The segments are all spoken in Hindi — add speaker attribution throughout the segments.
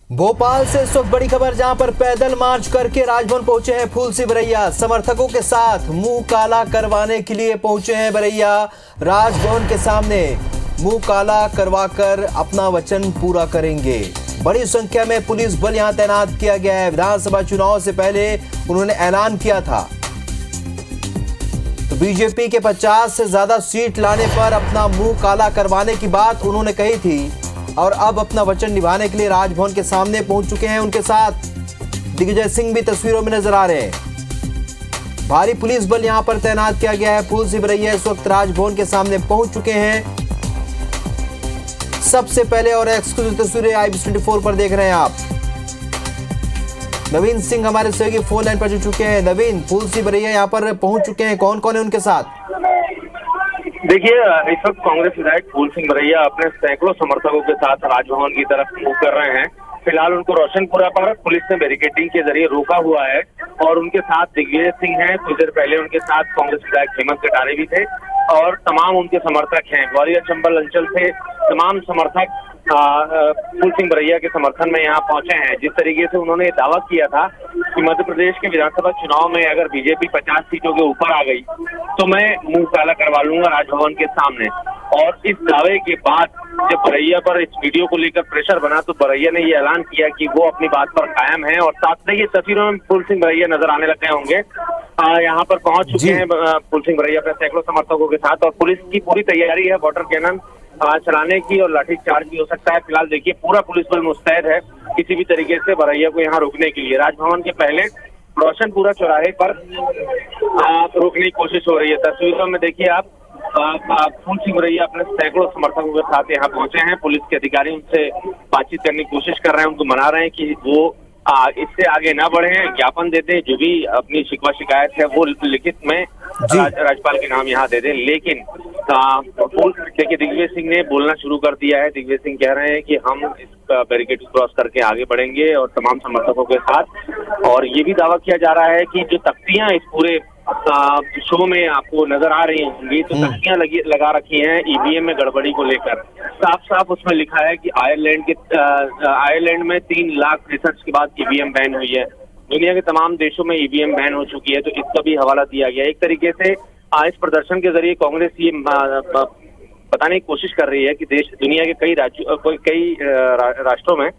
Speaker 1: भोपाल से इस वक्त बड़ी खबर, जहां पर पैदल मार्च करके राजभवन पहुंचे हैं फूल सिंह बरैया। समर्थकों के साथ मुंह काला करवाने के लिए पहुंचे हैं बरैया। राजभवन के सामने मुंह काला करवाकर अपना वचन पूरा करेंगे। बड़ी संख्या में पुलिस बल यहां तैनात किया गया है। विधानसभा चुनाव से पहले उन्होंने ऐलान किया था तो बीजेपी के 50 से ज्यादा सीट लाने पर अपना मुंह काला करवाने की बात उन्होंने कही थी, और अब अपना वचन निभाने के लिए राजभवन के सामने पहुंच चुके हैं। उनके साथ दिग्विजय सिंह भी तस्वीरों में नजर आ रहे हैं। भारी पुलिस बल यहां पर तैनात किया गया है। फूल सिंह बरैया इस वक्त राजभवन के सामने पहुंच चुके हैं। सबसे पहले और एक्सक्लूसिव तस्वीरें IBC24 पर देख रहे हैं आप। नवीन सिंह हमारे सहयोगी फोन लाइन पर जुड़ चुके हैं। नवीन, फूल सिंह बरैया यहाँ पर पहुंच चुके हैं, कौन कौन है उनके साथ?
Speaker 2: देखिए, इस वक्त कांग्रेस विधायक फूल सिंह बरैया अपने सैकड़ों समर्थकों के साथ राजभवन की तरफ मूव कर रहे हैं। फिलहाल उनको रोशनपुरा पर पुलिस ने बैरिकेडिंग के जरिए रोका हुआ है और उनके साथ दिग्विजय सिंह हैं। कुछ देर पहले उनके साथ कांग्रेस विधायक हेमंत कटारे भी थे और तमाम उनके समर्थक हैं। ग्वालियर चंबल अंचल से तमाम समर्थक फूल सिंह बरैया के समर्थन में यहाँ पहुंचे हैं। जिस तरीके से उन्होंने दावा किया था कि मध्य प्रदेश के विधानसभा चुनाव में अगर बीजेपी 50 सीटों के ऊपर आ गई तो मैं मुंह काला करवा लूंगा राजभवन के सामने। और इस दावे के बाद जब बरैया पर इस वीडियो को लेकर प्रेशर बना तो बरैया ने ये ऐलान किया कि वो अपनी बात पर कायम है। और साथ में ये तस्वीरों में फूल सिंह बरैया नजर आने लग गए होंगे। यहाँ पर पहुंच चुके हैं फूल सिंह बरैया अपने सैकड़ों समर्थकों के साथ, और पुलिस की पूरी तैयारी है वाटर कैनन चलाने की और लाठीचार्ज भी हो सकता है। फिलहाल देखिए, पूरा पुलिस बल मुस्तैद है किसी भी तरीके से बरैया को यहाँ रोकने के लिए। राजभवन के पहले रोशनपुरा चौराहे पर रोकने की कोशिश हो रही है। तस्वीरों में देखिए आप फूल सिंह बरैया अपने सैकड़ों समर्थकों के साथ यहाँ पहुंचे हैं। पुलिस के अधिकारी उनसे बातचीत करने की कोशिश कर रहे हैं, उनको मना रहे हैं कि वो इससे आगे ना बढ़े, ज्ञापन देते हैं, जो भी अपनी शिकवा शिकायत है वो लिखित में राज्यपाल के नाम यहाँ दे दें। लेकिन देखिए, दिग्विजय सिंह ने बोलना शुरू कर दिया है। दिग्विजय सिंह कह रहे हैं कि हम इस बैरिकेड क्रॉस करके आगे बढ़ेंगे और तमाम समर्थकों के साथ। और ये भी दावा किया जा रहा है कि जो तख्तियां इस पूरे शो में आपको नजर आ रही होंगी, तो तख्तियां लगा रखी हैं EVM में गड़बड़ी को लेकर। साफ साफ उसमें लिखा है कि आयरलैंड में 3 लाख रिसर्च के बाद EVM बैन हुई है। दुनिया के तमाम देशों में EVM बैन हो चुकी है, तो इसका भी हवाला दिया गया। एक तरीके से इस प्रदर्शन के जरिए कांग्रेस ये बताने की कोशिश कर रही है कि दुनिया के कई राष्ट्रों में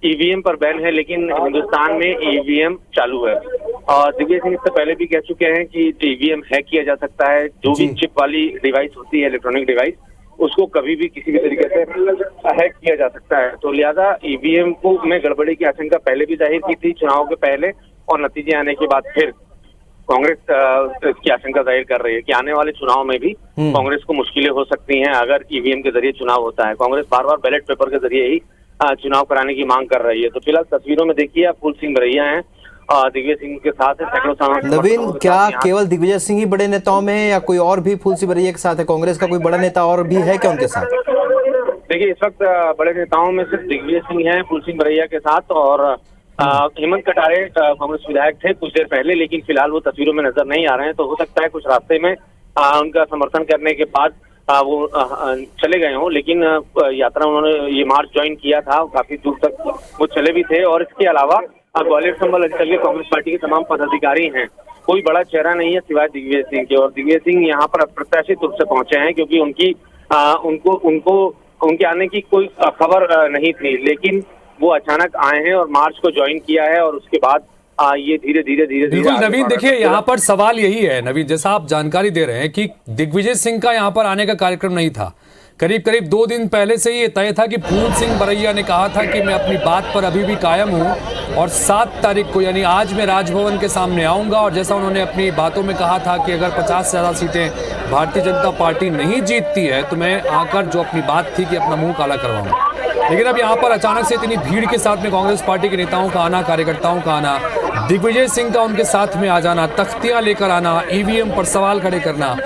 Speaker 2: EVM पर बैन है, लेकिन हिंदुस्तान में EVM चालू है। और दिग्विजय सिंह इससे पहले भी कह चुके हैं कि EVM हैक किया जा सकता है। जो भी चिप वाली डिवाइस होती है, इलेक्ट्रॉनिक डिवाइस, उसको कभी भी किसी भी तरीके से हैक किया जा सकता है। तो लिहाजा EVM को में गड़बड़ी की आशंका पहले भी जाहिर की थी चुनाव के पहले, और नतीजे आने के बाद फिर कांग्रेस इसकी आशंका जाहिर कर रही है कि आने वाले चुनाव में भी कांग्रेस को मुश्किलें हो सकती हैं अगर EVM के जरिए चुनाव होता है। कांग्रेस बार बार बैलेट पेपर के जरिए ही चुनाव कराने की मांग कर रही है। तो फिलहाल तस्वीरों में देखिए, फूल सिंह बरैया हैं दिग्विजय सिंह के साथ सैकड़ों।
Speaker 1: नवीन, क्या केवल दिग्विजय सिंह ही बड़े नेताओं में है या कोई और भी फूल सिंह बरैया के साथ है? कांग्रेस का कोई बड़ा नेता और भी है क्या उनके साथ?
Speaker 2: देखिए, इस वक्त बड़े नेताओं में सिर्फ दिग्विजय सिंह हैं फूल सिंह बरैया के साथ, और हेमंत कटारे कांग्रेस विधायक थे कुछ देर पहले, लेकिन फिलहाल वो तस्वीरों में नजर नहीं आ रहे हैं। तो हो सकता है कुछ रास्ते में उनका समर्थन करने के बाद वो चले गए हों, लेकिन यात्रा उन्होंने ये मार्च ज्वाइन किया था, काफी दूर तक वो चले भी थे। और इसके अलावा ग्वालियर चंबल अंचल के कांग्रेस पार्टी के तमाम पदाधिकारी हैं। कोई बड़ा चेहरा नहीं है सिवाय दिग्विजय सिंह के, और दिग्विजय सिंह यहाँ पर अप्रत्याशित रूप से पहुंचे हैं क्योंकि उनके आने की कोई खबर नहीं थी, लेकिन वो अचानक आए हैं और मार्च को ज्वाइन किया है। और उसके बाद ये धीरे धीरे
Speaker 3: बिल्कुल नवीन, देखिए यहाँ पर सवाल यही है नवीन, जैसा आप जानकारी दे रहे हैं कि दिग्विजय सिंह का यहाँ पर आने का कार्यक्रम नहीं था। करीब 2 दिन पहले से ये तय था कि फूल सिंह बरैया ने कहा था कि मैं अपनी बात पर अभी भी कायम हूँ और 7 तारीख को यानी आज मैं राजभवन के सामने आऊँगा। और जैसा उन्होंने अपनी बातों में कहा था कि अगर 50 से ज़्यादा सीटें भारतीय जनता पार्टी नहीं जीतती है तो मैं आकर जो अपनी बात थी कि अपना मुँह काला करवाऊँगा। लेकिन अब यहाँ पर अचानक से इतनी भीड़ के साथ में कांग्रेस पार्टी के नेताओं का आना, कार्यकर्ताओं का आना, दिग्विजय सिंह का उनके साथ में आ जाना, तख्तियां लेकर आना, EVM पर सवाल खड़े करना,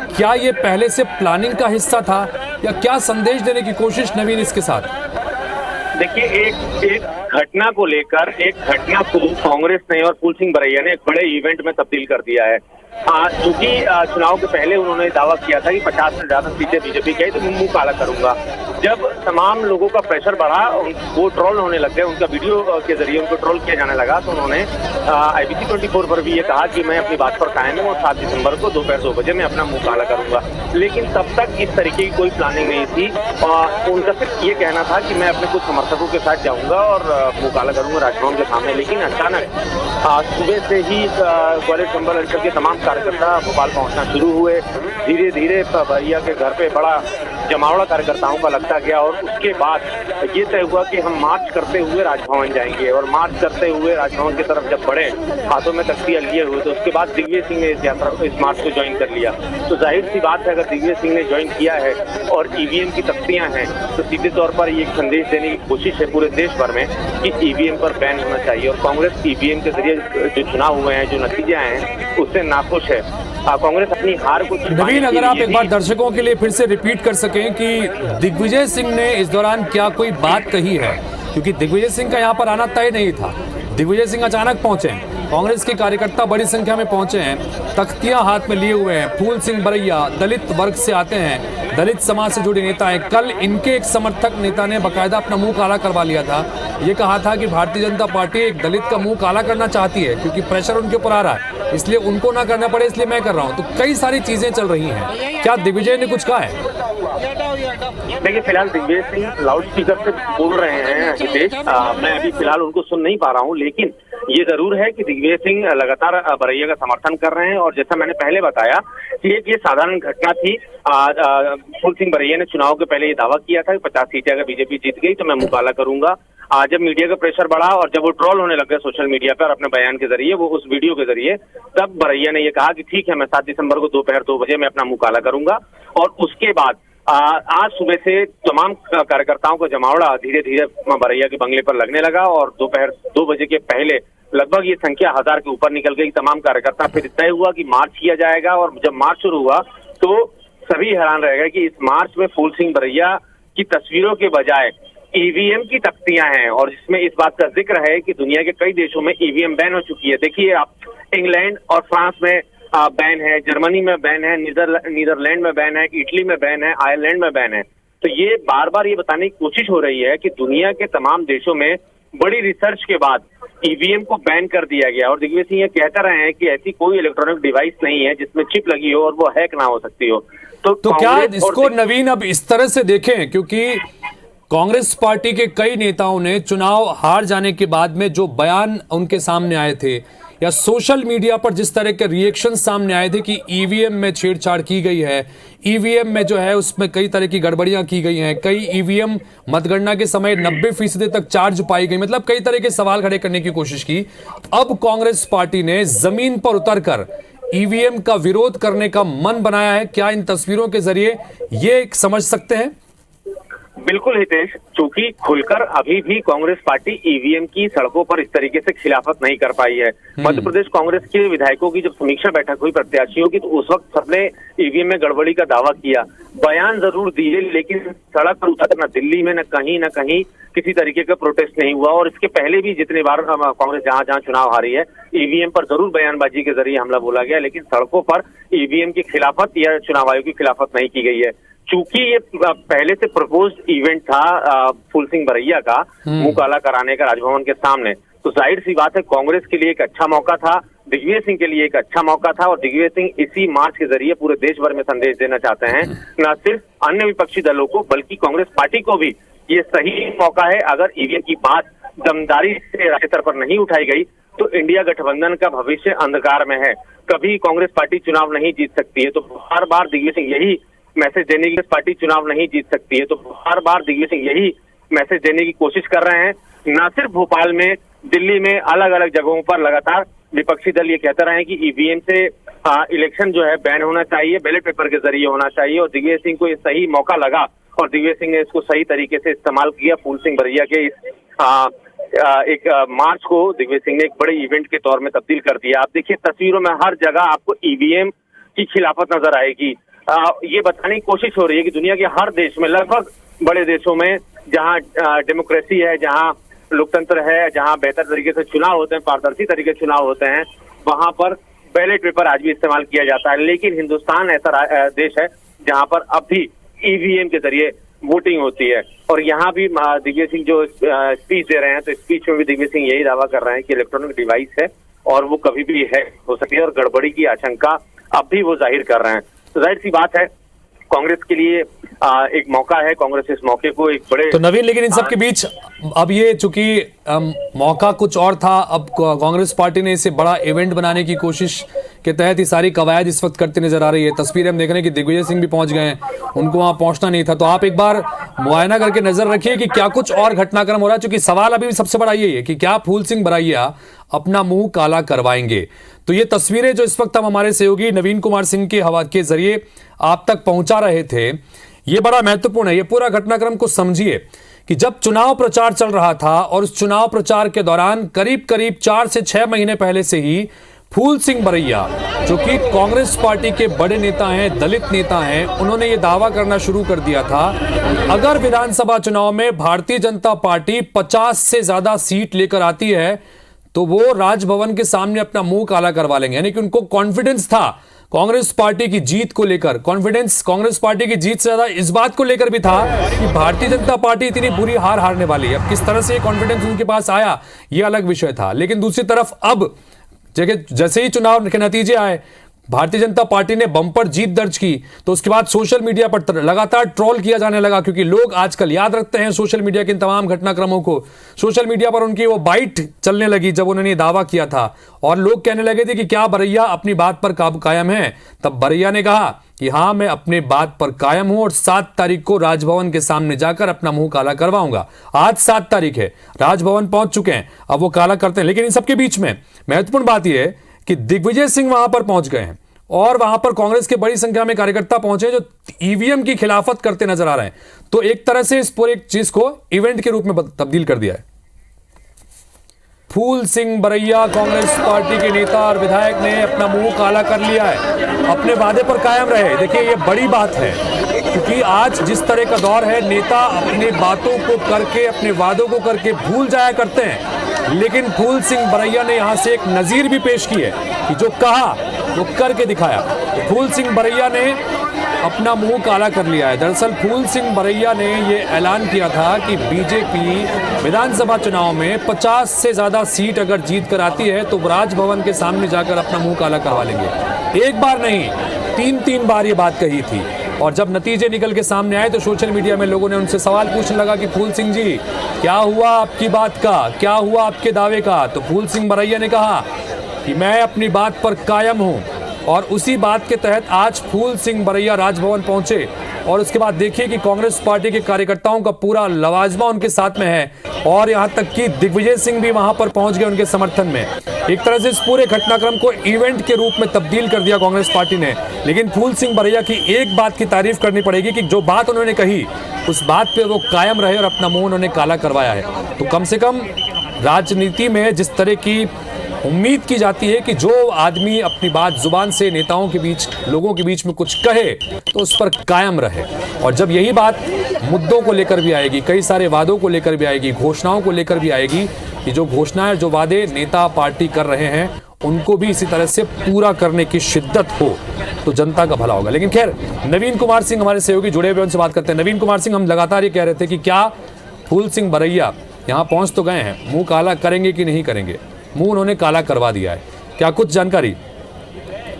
Speaker 3: क्या ये पहले से प्लानिंग का हिस्सा था या क्या संदेश देने की कोशिश नवीन इसके साथ?
Speaker 2: देखिए, एक घटना को लेकर, एक घटना को कांग्रेस ने और फूल सिंह बरैया ने एक बड़े इवेंट में तब्दील कर दिया है। क्योंकि चुनाव के पहले उन्होंने दावा किया था कि 50 से ज्यादा सीटें बीजेपी की, तो मुंह काला करूंगा। जब तमाम लोगों का प्रेशर बढ़ा, वो ट्रोल होने लग गए, उनका वीडियो के जरिए उनको ट्रोल किया जाने लगा, तो उन्होंने IBC 24 पर भी ये कहा कि मैं अपनी बात पर कायम हूं और 7 दिसंबर को दोपहर 2 बजे मैं अपना मुंह काला करूंगा। लेकिन तब तक इस तरीके की कोई प्लानिंग नहीं थी। उनका सिर्फ ये कहना था कि मैं अपने कुछ समर्थकों के साथ जाऊंगा और मुंह काला करूंगा राजभवन के सामने। लेकिन अचानक सुबह से ही कॉलेज चंबल अंचल के तमाम कार्यकर्ता भोपाल पहुंचना शुरू हुए। धीरे धीरे बरैया के घर पे बड़ा जमावड़ा कार्यकर्ताओं का लगता गया और उसके बाद ये तय हुआ कि हम मार्च करते हुए राजभवन जाएंगे। और मार्च करते हुए राजभवन की तरफ जब बढ़े, हाथों में तख्तियां लिए हुए, तो उसके बाद दिग्विजय सिंह ने इस यात्रा को, इस मार्च को ज्वाइन कर लिया। तो जाहिर सी बात है, अगर दिग्विजय सिंह ने ज्वाइन किया है और EVM की तख्तियां हैं, तो सीधे तौर पर ये एक संदेश देने की कोशिश है पूरे देश भर में कि EVM पर बैन होना चाहिए। और कांग्रेस EVM के जरिए जो चुनाव हुए हैं, जो नतीजे आए हैं, उससे नाखुश है। कांग्रेस अपनी हार को,
Speaker 3: नवीन, अगर आप एक बार दर्शकों के लिए फिर से रिपीट कर सकें कि दिग्विजय सिंह ने इस दौरान क्या कोई बात कही है, क्योंकि दिग्विजय सिंह का यहाँ पर आना तय नहीं था। दिग्विजय सिंह अचानक पहुंचे, कांग्रेस के कार्यकर्ता बड़ी संख्या में पहुंचे हैं, तख्तियां हाथ में लिए हुए हैं। फूल सिंह बरैया दलित वर्ग से आते हैं, दलित समाज से जुड़े नेता हैं। कल इनके एक समर्थक नेता ने बाकायदा अपना मुंह काला करवा लिया था। ये कहा था कि भारतीय जनता पार्टी एक दलित का मुंह काला करना चाहती है, क्योंकि प्रेशर उनके ऊपर आ रहा है, इसलिए उनको ना करना पड़े, इसलिए मैं कर रहा हूँ। तो कई सारी चीजें चल रही हैं। क्या दिग्विजय ने कुछ कहा है?
Speaker 2: देखिए, फिलहाल दिग्विजय सिंह लाउड स्पीकर से बोल रहे हैं हितेश। मैं अभी फिलहाल उनको सुन नहीं पा रहा हूँ, लेकिन ये जरूर है कि दिग्विजय सिंह लगातार बरैया का समर्थन कर रहे हैं। और जैसा मैंने पहले बताया कि ये साधारण घटना थी। फूल सिंह बरैया ने चुनाव के पहले ये दावा किया था कि 50 सीटें अगर बीजेपी जीत गई तो मैं मुंह काला करूंगा। जब मीडिया का प्रेशर बढ़ा और जब वो ट्रोल होने लग गए सोशल मीडिया पर अपने बयान के जरिए, वो उस वीडियो के जरिए, तब बरैया ने ये कहा कि ठीक है, मैं 7 दिसंबर को दोपहर 2 बजे मैं अपना मुंह काला करूंगा। और उसके बाद आज सुबह से तमाम कार्यकर्ताओं का जमावड़ा धीरे धीरे बरैया के बंगले पर लगने लगा और दोपहर 2 बजे के पहले लगभग ये संख्या 1000 के ऊपर निकल गई। तमाम कार्यकर्ता, फिर तय हुआ कि मार्च किया जाएगा। और जब मार्च शुरू हुआ तो सभी हैरान रह गए कि इस मार्च में फूल सिंह बरैया की तस्वीरों के बजाय EVM की तख्तियां हैं। और जिसमें इस बात का जिक्र है कि दुनिया के कई देशों में EVM बैन हो चुकी है। देखिए आप, इंग्लैंड और फ्रांस में बैन है, जर्मनी में बैन है, नीदरलैंड में बैन है, इटली में बैन है, आयरलैंड में बैन है। तो ये बार बार ये बताने की कोशिश हो रही है कि दुनिया के तमाम देशों में बड़ी रिसर्च के बाद EVM को बैन कर दिया गया। और दिग्विजय सिंह ये कहते रहे हैं कि ऐसी कोई इलेक्ट्रॉनिक डिवाइस नहीं है जिसमें चिप लगी हो और वो हैक ना हो सकती हो।
Speaker 3: तो क्या इसको नवीन अब इस तरह से देखें, क्योंकि कांग्रेस पार्टी के कई नेताओं ने चुनाव हार जाने के बाद में जो बयान उनके सामने आए थे, या सोशल मीडिया पर जिस तरह के रिएक्शन सामने आए थे कि EVM में छेड़छाड़ की गई है, EVM में जो है उसमें कई तरह की गड़बड़ियां की गई हैं, कई EVM मतगणना के समय 90% तक चार्ज पाई गई, मतलब कई तरह के सवाल खड़े करने की कोशिश की। अब कांग्रेस पार्टी ने जमीन पर उतरकर EVM का विरोध करने का मन बनाया है। क्या इन तस्वीरों के जरिए ये समझ सकते हैं?
Speaker 2: बिल्कुल हितेश, चूंकि खुलकर अभी भी कांग्रेस पार्टी EVM की सड़कों पर इस तरीके से खिलाफत नहीं कर पाई है। मध्य प्रदेश कांग्रेस के विधायकों की जब समीक्षा बैठक हुई प्रत्याशियों की, तो उस वक्त सबने EVM में गड़बड़ी का दावा किया, बयान जरूर दिए, लेकिन सड़क पर उतर न दिल्ली में न कहीं किसी तरीके का प्रोटेस्ट नहीं हुआ। और इसके पहले भी जितनी बार कांग्रेस जहां चुनाव हारी है, EVM पर जरूर बयानबाजी के जरिए हमला बोला गया, लेकिन सड़कों पर EVM की खिलाफत या चुनाव आयोग की खिलाफत नहीं की गई है। चूंकि ये पहले से प्रपोज्ड इवेंट था फूल सिंह बरैया का मुंह काला कराने का राजभवन के सामने, तो जाहिर सी बात है कांग्रेस के लिए एक अच्छा मौका था, दिग्विजय सिंह के लिए एक अच्छा मौका था। और दिग्विजय सिंह इसी मार्च के जरिए पूरे देश भर में संदेश देना चाहते हैं, न सिर्फ अन्य विपक्षी दलों को बल्कि कांग्रेस पार्टी को भी ये सही मौका है। अगर EVM की बात दमदारी से राज्य स्तर पर नहीं उठाई गई तो इंडिया गठबंधन का भविष्य अंधकार में है। कभी कांग्रेस पार्टी चुनाव नहीं जीत सकती है, तो बार बार दिग्विजय सिंह यही मैसेज देने की, पार्टी चुनाव नहीं जीत सकती है, तो बार बार दिग्विजय सिंह यही मैसेज देने की कोशिश कर रहे हैं। न सिर्फ भोपाल में, दिल्ली में, अलग अलग जगहों पर लगातार विपक्षी दल ये कहते रहे हैं कि EVM से इलेक्शन जो है बैन होना चाहिए, बैलेट पेपर के जरिए होना चाहिए। और दिग्विजय सिंह को ये सही मौका लगा और दिग्विजय सिंह ने इसको सही तरीके से इस्तेमाल किया। फूल सिंह बरैया के इस एक मार्च को दिग्विजय सिंह ने एक बड़े इवेंट के तौर में तब्दील कर दिया। आप देखिए तस्वीरों में हर जगह आपको EVM की खिलाफत नजर आएगी। ये बताने की कोशिश हो रही है कि दुनिया के हर देश में, लगभग बड़े देशों में जहां डेमोक्रेसी है, जहां लोकतंत्र है, जहां बेहतर तरीके से चुनाव होते हैं, पारदर्शी तरीके से चुनाव होते हैं, वहां पर बैलेट पेपर आज भी इस्तेमाल किया जाता है। लेकिन हिंदुस्तान ऐसा देश है जहां पर अब भी ईवीएम के जरिए वोटिंग होती है। और यहाँ भी दिग्विजय सिंह जो स्पीच दे रहे हैं, तो स्पीच में भी दिग्विजय सिंह यही दावा कर रहे हैं कि इलेक्ट्रॉनिक डिवाइस है और वो कभी भी हैक हो सकती है, और गड़बड़ी की आशंका अब भी वो जाहिर कर रहे हैं। तो जाहिर सी बात है, कांग्रेस के लिए एक मौका है, कांग्रेस इस मौके को एक बड़े
Speaker 3: तो नवीन, लेकिन इन सब के बीच अब ये चूंकि मौका कुछ और था, अब कांग्रेस पार्टी ने इसे बड़ा इवेंट बनाने की कोशिश के तहत ये सारी कवायद इस वक्त करती नजर आ रही है। तस्वीरें हम देख रहे हैं कि दिग्विजय सिंह भी पहुंच गए हैं, उनको वहां पहुंचना नहीं था। तो आप एक बार मुआयना करके नजर रखिए कि क्या कुछ और घटनाक्रम हो रहा है, क्योंकि सवाल अभी भी सबसे बड़ा यही है कि क्या फूल सिंह बरैया अपना मुंह काला करवाएंगे। तो ये तस्वीरें जो इस वक्त हम हमारे सहयोगी नवीन कुमार सिंह के हवाले के जरिए आप तक पहुंचा रहे थे, ये बड़ा महत्वपूर्ण है। ये पूरा घटनाक्रम को समझिए कि जब चुनाव प्रचार चल रहा था और उस चुनाव प्रचार के दौरान करीब करीब 4 से 6 महीने पहले से ही फूल सिंह बरैया, जो कि कांग्रेस पार्टी के बड़े नेता हैं, दलित नेता हैं, उन्होंने ये दावा करना शुरू कर दिया था अगर विधानसभा चुनाव में भारतीय जनता पार्टी 50 से ज्यादा सीट लेकर आती है तो वो राजभवन के सामने अपना मुंह काला करवा लेंगे। यानी कि उनको कॉन्फिडेंस था कांग्रेस पार्टी की जीत को लेकर। कॉन्फिडेंस कांग्रेस पार्टी की जीत से ज्यादा इस बात को लेकर भी था कि भारतीय जनता पार्टी इतनी बुरी हार हारने वाली है। अब किस तरह से कॉन्फिडेंस उनके पास आया, यह अलग विषय था। लेकिन दूसरी तरफ अब जैसे ही चुनाव के नतीजे आए, भारतीय जनता पार्टी ने बम्पर जीत दर्ज की, तो उसके बाद सोशल मीडिया पर लगातार ट्रोल किया जाने लगा, क्योंकि लोग आजकल याद रखते हैं सोशल मीडिया के इन तमाम घटनाक्रमों को। सोशल मीडिया पर उनकी वो बाइट चलने लगी जब उन्होंने दावा किया था, और लोग कहने लगे थे कि क्या बरैया अपनी बात पर कायम है। तब बरैया ने कहा कि हां, मैं अपनी बात पर कायम हूं और 7 तारीख को राजभवन के सामने जाकर अपना मुंह काला करवाऊंगा। आज 7 तारीख है, राजभवन पहुंच चुके हैं, अब वो काला करते हैं। लेकिन इन सबके बीच में महत्वपूर्ण बात यह है कि दिग्विजय सिंह वहां पर पहुंच गए हैं और वहां पर कांग्रेस के बड़ी संख्या में कार्यकर्ता पहुंचे जो ईवीएम की खिलाफत करते नजर आ रहे हैं। तो एक तरह से इस पूरे चीज को इवेंट के रूप में तब्दील कर दिया है। फूल सिंह बरैया कांग्रेस पार्टी के नेता और विधायक ने अपना मुंह काला कर लिया है, अपने वादे पर कायम रहे। देखिए, ये बड़ी बात है, क्योंकि आज जिस तरह का दौर है, नेता अपने बातों को करके, अपने वादों को करके भूल जाया करते हैं। लेकिन फूल सिंह बरैया ने यहां से एक नजीर भी पेश की है कि जो कहा वो करके दिखाया। तो फूल सिंह बरैया ने अपना मुंह काला कर लिया है। दरअसल फूल सिंह बरैया ने यह ऐलान किया था कि बीजेपी विधानसभा चुनाव में 50 से ज्यादा सीट अगर जीत कर आती है तो राजभवन के सामने जाकर अपना मुंह काला करवा लेंगे। एक बार नहीं, 3 बार ये बात कही थी। और जब नतीजे निकल के सामने आए तो सोशल मीडिया में लोगों ने उनसे सवाल पूछने लगा कि फूल सिंह जी, क्या हुआ आपकी बात का, क्या हुआ आपके दावे का। तो फूल सिंह बरैया ने कहा कि मैं अपनी बात पर कायम हूं, और उसी बात के तहत आज फूल सिंह बरैया राजभवन पहुंचे। और उसके बाद देखिए कि कांग्रेस पार्टी के कार्यकर्ताओं का पूरा लवाजमा उनके साथ में है, और यहां तक कि दिग्विजय सिंह भी वहां पर पहुंच गए उनके समर्थन में। एक तरह से इस पूरे घटनाक्रम को इवेंट के रूप में तब्दील कर दिया कांग्रेस पार्टी ने। लेकिन फूल सिंह बरैया की एक बात की तारीफ करनी पड़ेगी कि जो बात उन्होंने कही उस बात पे वो कायम रहे और अपना मुंह उन्होंने काला करवाया है। तो कम से कम राजनीति में जिस तरह की उम्मीद की जाती है कि जो आदमी अपनी बात जुबान से नेताओं के बीच, लोगों के बीच में कुछ कहे तो उस पर कायम रहे। और जब यही बात मुद्दों को लेकर भी आएगी, कई सारे वादों को लेकर भी आएगी, घोषणाओं को लेकर भी आएगी, कि जो घोषणाएं, जो वादे नेता पार्टी कर रहे हैं उनको भी इसी तरह से पूरा करने की शिद्दत हो तो जनता का भला होगा। लेकिन खैर, नवीन कुमार सिंह हमारे सहयोगी जुड़े हुए, उनसे बात करते हैं। नवीन कुमार सिंह, हम लगातार ये कह रहे थे कि क्या फूल सिंह बरैया यहाँ पहुंच तो गए हैं, मुंह काला करेंगे कि नहीं करेंगे। मुंह उन्होंने काला करवा दिया है, क्या कुछ जानकारी?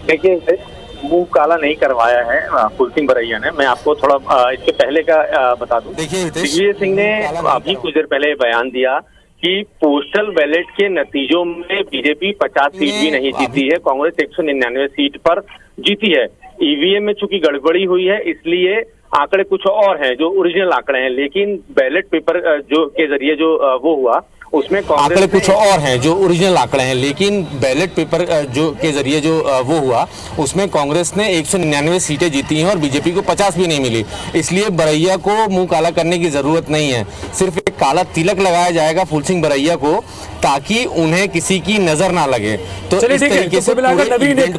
Speaker 2: देखिए, मुंह काला नहीं करवाया है फूल सिंह बरैया ने। मैं आपको थोड़ा इसके पहले का बता दूं। दिग्विजय सिंह ने अभी कुछ देर पहले बयान दिया कि पोस्टल बैलेट के नतीजों में बीजेपी 50 सीट भी नहीं जीती है, कांग्रेस 199 सीट पर जीती है। ईवीएम में चूंकि गड़बड़ी हुई है, इसलिए आंकड़े कुछ और हैं, जो ओरिजिनल आंकड़े हैं, लेकिन बैलेट पेपर जो के जरिए जो वो हुआ उसमें
Speaker 4: आंकड़े कुछ और हैं, जो ओरिजिनल आंकड़े हैं, लेकिन बैलेट पेपर जो के जरिए जो वो हुआ उसमें कांग्रेस ने 199 सीटें जीती हैं और बीजेपी को 50 भी नहीं मिली। इसलिए बरैया को मुंह काला करने की जरूरत नहीं है, सिर्फ एक काला तिलक लगाया जाएगा फूल सिंह बरैया को, ताकि उन्हें किसी की नजर ना लगे। तो इस तरीके से
Speaker 3: नवीन एक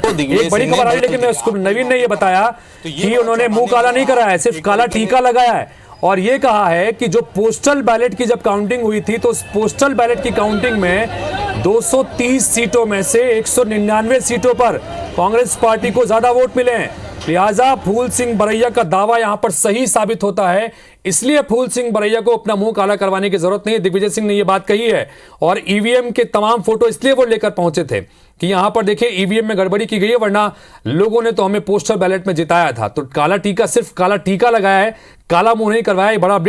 Speaker 3: बड़ी खबर आई, लेकिन नवीन ने ये बताया कि उन्होंने मुंह काला नहीं कराया है, सिर्फ काला टीका लगाया है। और ये कहा है कि जो पोस्टल बैलेट की जब काउंटिंग हुई थी तो उस पोस्टल बैलेट की काउंटिंग में 230 सीटों में से 199 सीटों पर कांग्रेस पार्टी को ज्यादा वोट मिले हैं। लिहाजा फूल सिंह बरैया का दावा यहां पर सही साबित होता है, इसलिए फूल सिंह बरैया को अपना मुंह काला करवाने की जरूरत नहीं है। दिग्विजय सिंह ने यह बात कही है और ईवीएम के तमाम फोटो इसलिए वो लेकर पहुंचे थे कि यहां पर देखिए ईवीएम में गड़बड़ी की गई है, वरना लोगों ने तो हमें पोस्टल बैलेट में जिताया था। तो काला टीका सिर्फ काला टीका लगाया है, काला मुंह नहीं करवाया। बड़ा अपडेट